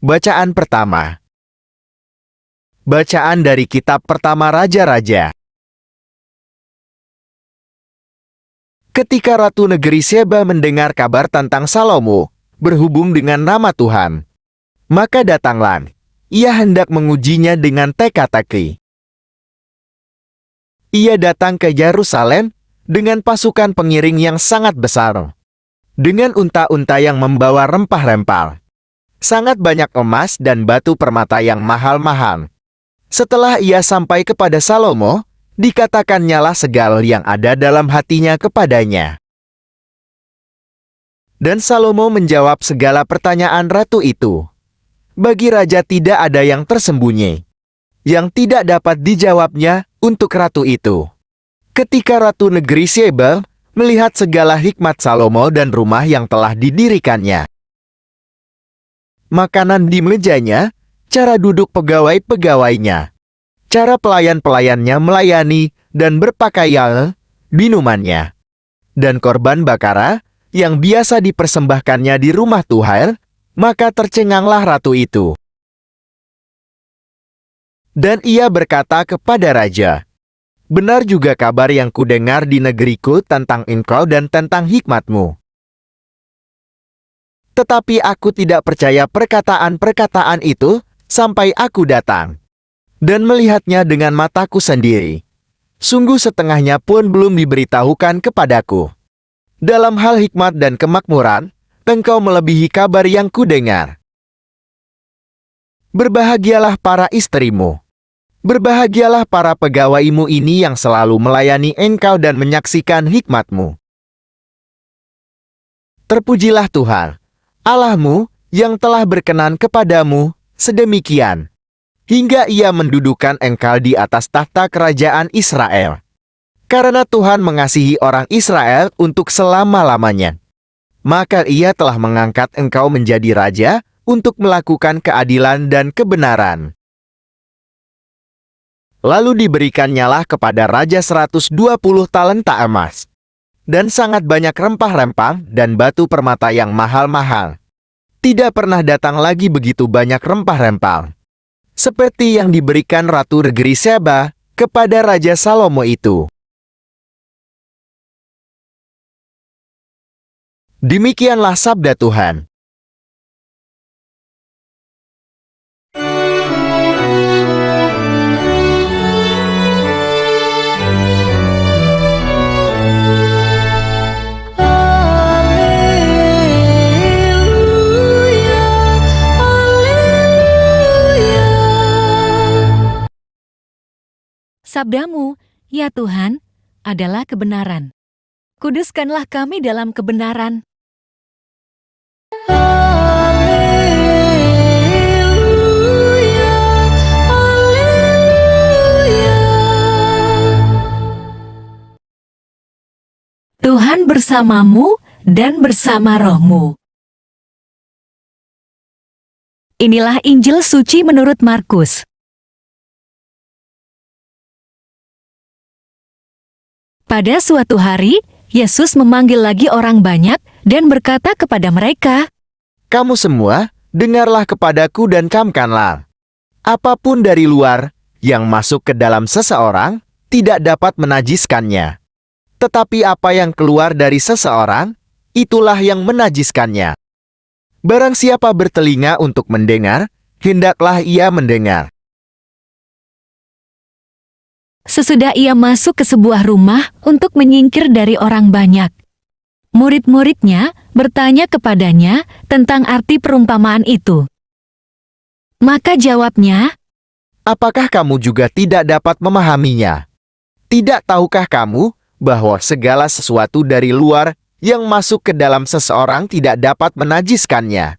Bacaan pertama. Bacaan dari Kitab Pertama Raja-Raja. Ketika Ratu Negeri Seba mendengar kabar tentang Salomo, berhubung dengan nama Tuhan, maka datanglah, ia hendak mengujinya dengan teka-teki. Ia datang ke Yerusalem dengan pasukan pengiring yang sangat besar, dengan unta-unta yang membawa rempah-rempah, sangat banyak emas dan batu permata yang mahal-mahal. Setelah ia sampai kepada Salomo, dikatakannya segala yang ada dalam hatinya kepadanya. Dan Salomo menjawab segala pertanyaan ratu itu. Bagi raja tidak ada yang tersembunyi, yang tidak dapat dijawabnya untuk ratu itu. Ketika Ratu Negeri Seba melihat segala hikmat Salomo dan rumah yang telah didirikannya, makanan di mejanya, cara duduk pegawai-pegawainya, cara pelayan-pelayannya melayani dan berpakaian, minumannya, dan korban bakara yang biasa dipersembahkannya di rumah Tuhan, maka tercenganglah ratu itu. Dan ia berkata kepada raja, "Benar juga kabar yang kudengar di negeriku tentang engkau dan tentang hikmatmu. Tetapi aku tidak percaya perkataan-perkataan itu sampai aku datang dan melihatnya dengan mataku sendiri. Sungguh setengahnya pun belum diberitahukan kepadaku. Dalam hal hikmat dan kemakmuran, engkau melebihi kabar yang kudengar. Berbahagialah para istrimu. Berbahagialah para pegawaimu ini yang selalu melayani engkau dan menyaksikan hikmatmu. Terpujilah Tuhan Allahmu yang telah berkenan kepadamu sedemikian, hingga ia mendudukan engkau di atas tahta kerajaan Israel. Karena Tuhan mengasihi orang Israel untuk selama-lamanya, maka ia telah mengangkat engkau menjadi raja untuk melakukan keadilan dan kebenaran." Lalu diberikannya kepada raja 120 talenta emas, dan sangat banyak rempah-rempah dan batu permata yang mahal-mahal. Tidak pernah datang lagi begitu banyak rempah-rempah, seperti yang diberikan Ratu Negeri Seba kepada Raja Salomo itu. Demikianlah sabda Tuhan. Sabdamu, ya Tuhan, adalah kebenaran. Kuduskanlah kami dalam kebenaran. Tuhan bersamamu dan bersama rohmu. Inilah Injil suci menurut Markus. Pada suatu hari, Yesus memanggil lagi orang banyak dan berkata kepada mereka, "Kamu semua, dengarlah kepadaku dan camkanlah. Apapun dari luar yang masuk ke dalam seseorang tidak dapat menajiskannya. Tetapi apa yang keluar dari seseorang, itulah yang menajiskannya. Barang siapa bertelinga untuk mendengar, hendaklah ia mendengar." Sesudah ia masuk ke sebuah rumah untuk menyingkir dari orang banyak, murid-muridnya bertanya kepadanya tentang arti perumpamaan itu. Maka jawabnya, "Apakah kamu juga tidak dapat memahaminya? Tidak tahukah kamu bahwa segala sesuatu dari luar yang masuk ke dalam seseorang tidak dapat menajiskannya?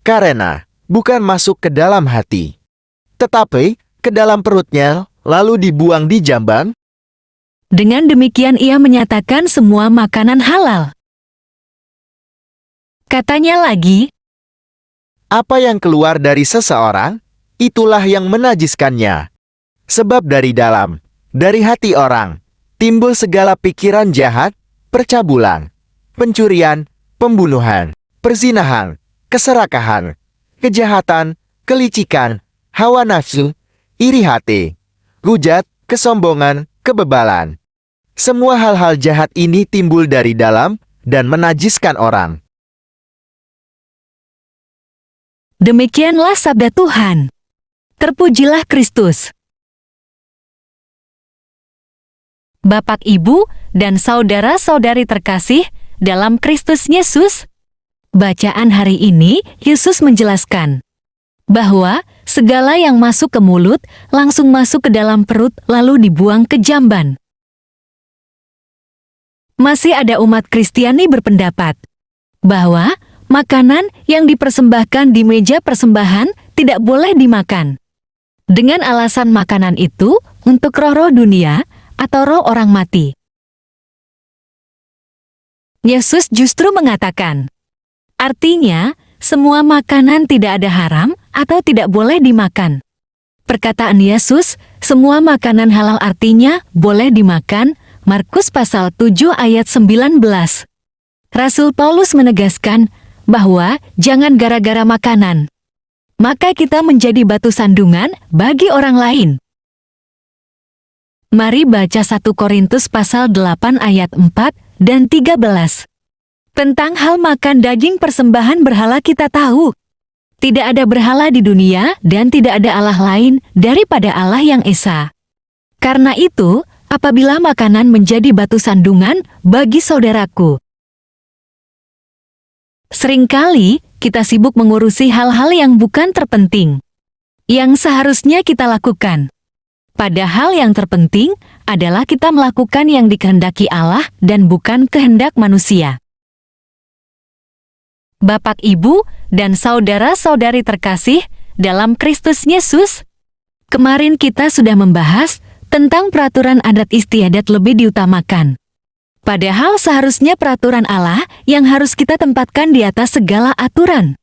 Karena bukan masuk ke dalam hati, tetapi ke dalam perutnya, lalu dibuang di jambang." Dengan demikian ia menyatakan semua makanan halal. Katanya lagi, Apa yang keluar dari seseorang, itulah yang menajiskannya. Sebab dari dalam, dari hati orang, timbul segala pikiran jahat, percabulan, pencurian, pembunuhan, perzinahan, keserakahan, kejahatan, kelicikan, hawa nafsu, iri hati, hujat, kesombongan, kebebalan. Semua hal-hal jahat ini timbul dari dalam dan menajiskan orang. demikianlah sabda Tuhan. Terpujilah Kristus. Bapak, Ibu, dan saudara-saudari terkasih dalam Kristus Yesus, bacaan hari ini Yesus menjelaskan bahwa segala yang masuk ke mulut langsung masuk ke dalam perut lalu dibuang ke jamban. Masih ada umat Kristiani berpendapat bahwa makanan yang dipersembahkan di meja persembahan tidak boleh dimakan. Dengan alasan makanan itu untuk roh-roh dunia atau roh orang mati. Yesus justru mengatakan, artinya, semua makanan tidak ada haram atau tidak boleh dimakan. Perkataan Yesus, semua makanan halal artinya boleh dimakan, Markus pasal 7 ayat 19. Rasul Paulus menegaskan bahwa jangan gara-gara makanan, maka kita menjadi batu sandungan bagi orang lain. Mari baca 1 Korintus pasal 8 ayat 4 dan 13. Tentang hal makan daging persembahan berhala kita tahu. Tidak ada berhala di dunia dan tidak ada Allah lain daripada Allah yang Esa. Karena itu, apabila makanan menjadi batu sandungan bagi saudaraku. Seringkali kita sibuk mengurusi hal-hal yang bukan terpenting, yang seharusnya kita lakukan. Padahal yang terpenting adalah kita melakukan yang dikehendaki Allah dan bukan kehendak manusia. Bapak, Ibu, dan saudara-saudari terkasih dalam Kristus Yesus, kemarin kita sudah membahas tentang peraturan adat istiadat lebih diutamakan. Padahal seharusnya peraturan Allah yang harus kita tempatkan di atas segala aturan.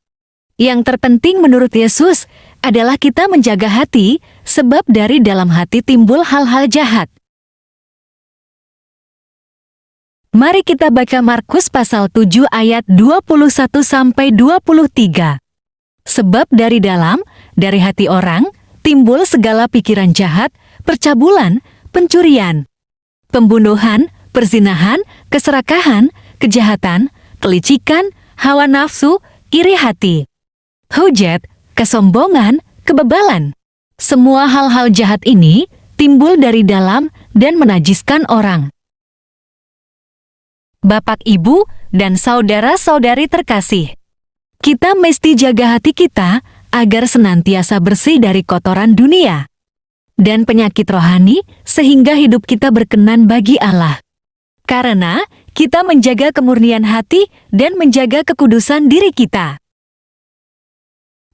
Yang terpenting menurut Yesus adalah kita menjaga hati, sebab dari dalam hati timbul hal-hal jahat. Mari kita baca Markus pasal 7 ayat 21-23. Sebab dari dalam, dari hati orang, timbul segala pikiran jahat, percabulan, pencurian, pembunuhan, perzinahan, keserakahan, kejahatan, kelicikan, hawa nafsu, iri hati, hujat, kesombongan, kebebalan. Semua hal-hal jahat ini timbul dari dalam dan menajiskan orang. Bapak, Ibu, dan saudara-saudari terkasih, kita mesti jaga hati kita agar senantiasa bersih dari kotoran dunia dan penyakit rohani sehingga hidup kita berkenan bagi Allah. Karena kita menjaga kemurnian hati dan menjaga kekudusan diri kita.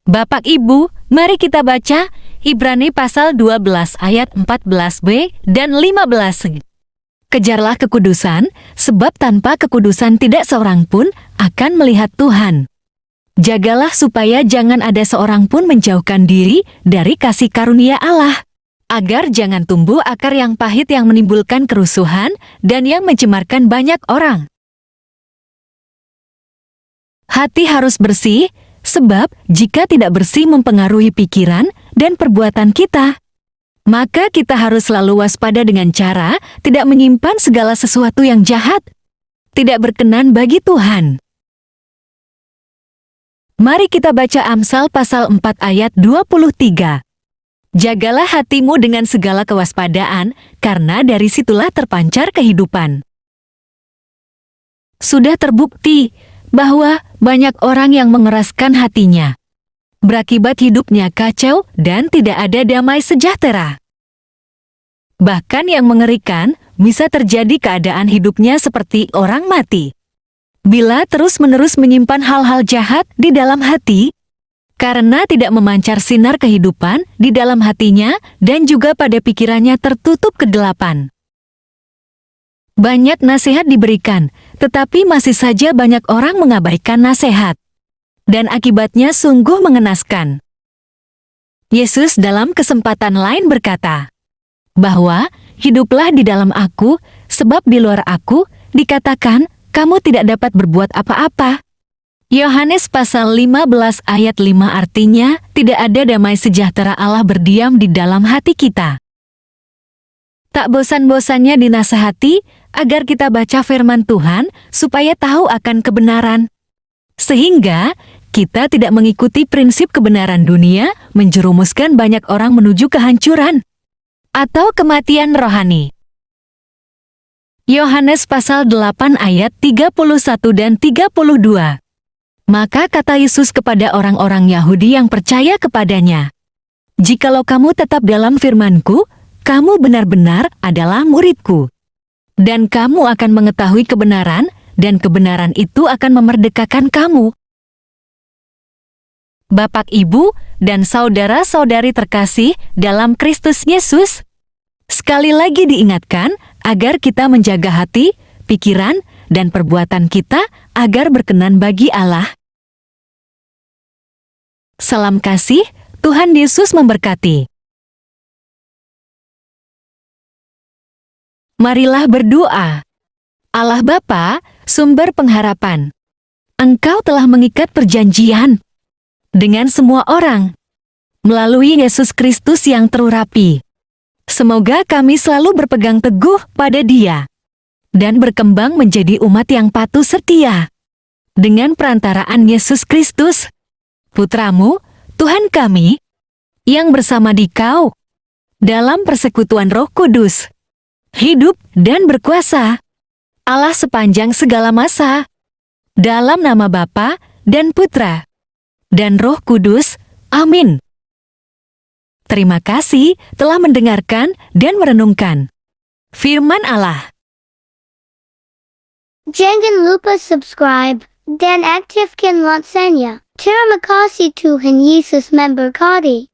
Bapak, Ibu, mari kita baca Ibrani pasal 12 ayat 14b dan 15. Kejarlah kekudusan, sebab tanpa kekudusan tidak seorang pun akan melihat Tuhan. Jagalah supaya jangan ada seorang pun menjauhkan diri dari kasih karunia Allah, agar jangan tumbuh akar yang pahit yang menimbulkan kerusuhan dan yang mencemarkan banyak orang. Hati harus bersih, sebab jika tidak bersih mempengaruhi pikiran dan perbuatan kita. Maka kita harus selalu waspada dengan cara tidak menyimpan segala sesuatu yang jahat, tidak berkenan bagi Tuhan. Mari kita baca Amsal pasal 4 ayat 23. Jagalah hatimu dengan segala kewaspadaan, karena dari situlah terpancar kehidupan. Sudah terbukti bahwa banyak orang yang mengeraskan hatinya. Berakibat hidupnya kacau dan tidak ada damai sejahtera. Bahkan yang mengerikan, bisa terjadi keadaan hidupnya seperti orang mati. Bila terus-menerus menyimpan hal-hal jahat di dalam hati, karena tidak memancar sinar kehidupan di dalam hatinya dan juga pada pikirannya tertutup kegelapan. Banyak nasihat diberikan, Tetapi masih saja banyak orang mengabaikan nasihat. Dan akibatnya sungguh mengenaskan. Yesus dalam kesempatan lain berkata, bahwa hiduplah di dalam aku, sebab di luar aku, dikatakan, kamu tidak dapat berbuat apa-apa. Yohanes pasal 15 ayat 5 artinya, tidak ada damai sejahtera Allah berdiam di dalam hati kita. Tak bosan-bosannya dinasehati, agar kita baca firman Tuhan, supaya tahu akan kebenaran. Sehingga, kita tidak mengikuti prinsip kebenaran dunia, menjerumuskan banyak orang menuju kehancuran atau kematian rohani. Yohanes pasal 8 ayat 31 dan 32. Maka kata Yesus kepada orang-orang Yahudi yang percaya kepadanya, "Jikalau kamu tetap dalam firman-Ku, kamu benar-benar adalah murid-Ku. Dan kamu akan mengetahui kebenaran, dan kebenaran itu akan memerdekakan kamu." Bapak, Ibu, dan saudara-saudari terkasih dalam Kristus Yesus, sekali lagi diingatkan agar kita menjaga hati, pikiran, dan perbuatan kita agar berkenan bagi Allah. Salam kasih, Tuhan Yesus memberkati. Marilah berdoa. Allah Bapa, sumber pengharapan, Engkau telah mengikat perjanjian dengan semua orang melalui Yesus Kristus yang terurapi. Semoga kami selalu berpegang teguh pada Dia dan berkembang menjadi umat yang patuh setia dengan perantaraan Yesus Kristus, Putramu, Tuhan kami, yang bersama Dikau dalam persekutuan Roh Kudus, hidup dan berkuasa, Allah sepanjang segala masa, dalam nama Bapa dan Putra dan Roh Kudus. Amin. Terima kasih telah mendengarkan dan merenungkan firman Allah. Jangan lupa subscribe dan aktifkan loncengnya. Terima kasih Tuhan Yesus memberkati.